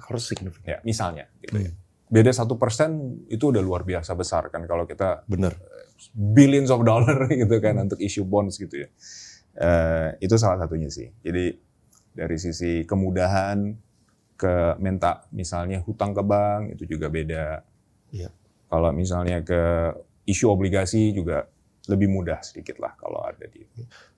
Harus signifikan. Ya, misalnya gitu ya. Beda 1% itu udah luar biasa besar kan kalau kita billions of dollar gitu kan untuk issue bonds gitu ya. Itu salah satunya sih. Jadi dari sisi kemudahan ke minta misalnya hutang ke bank itu juga beda. Iya. Kalau misalnya ke isu obligasi juga lebih mudah sedikit lah kalau ada di.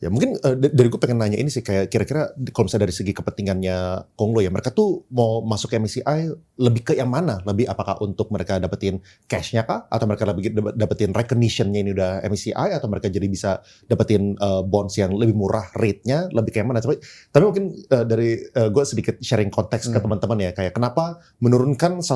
Ya mungkin dari gue pengen nanya ini sih, kayak kira-kira kalau misalnya dari segi kepentingannya Konglo ya, mereka tuh mau masuk ke MSCI lebih ke yang mana? Lebih apakah untuk mereka dapetin cash-nya kah? Atau mereka lebih dapetin recognition-nya ini udah MSCI? Atau mereka jadi bisa dapetin bonds yang lebih murah rate-nya? Lebih kayak mana? Tapi mungkin dari gue sedikit sharing konteks ke teman-teman ya, kayak kenapa menurunkan 1%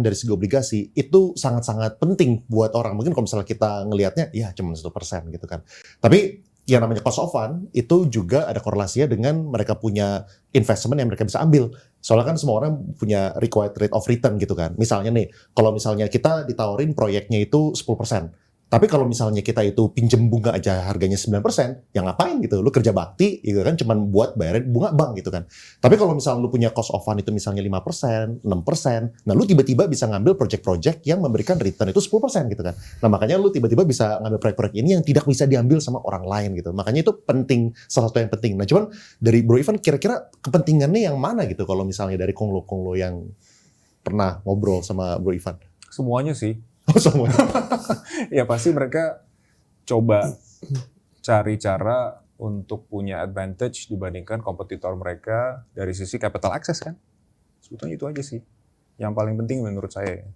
dari segi obligasi itu sangat-sangat penting buat orang. Mungkin kalau misalnya kita ngelihatnya ya cuma 1% gitu kan. Tapi yang namanya cost of fund itu juga ada korelasinya dengan mereka punya investment yang mereka bisa ambil. Soalnya kan semua orang punya required rate of return gitu kan. Misalnya nih, kalau misalnya kita ditawarin proyeknya itu 10%. Tapi kalau misalnya kita itu pinjem bunga aja harganya 9%, ya ngapain gitu? Lu kerja bakti gitu kan, cuman buat bayarin bunga bank gitu kan. Tapi kalau misalnya lu punya cost of fund itu misalnya 5%, 6%, nah lu tiba-tiba bisa ngambil project-project yang memberikan return itu 10% gitu kan. Nah makanya lu tiba-tiba bisa ngambil proyek-proyek ini yang tidak bisa diambil sama orang lain gitu. Makanya itu penting, salah satu yang penting. Nah cuman dari Bro Ivan kira-kira kepentingannya yang mana gitu kalau misalnya dari Konglo yang pernah ngobrol sama Bro Ivan? Semuanya sih. Oh semuanya. Ya pasti mereka coba cari cara untuk punya advantage dibandingkan kompetitor mereka dari sisi capital access kan. Sebetulnya itu aja sih yang paling penting menurut saya.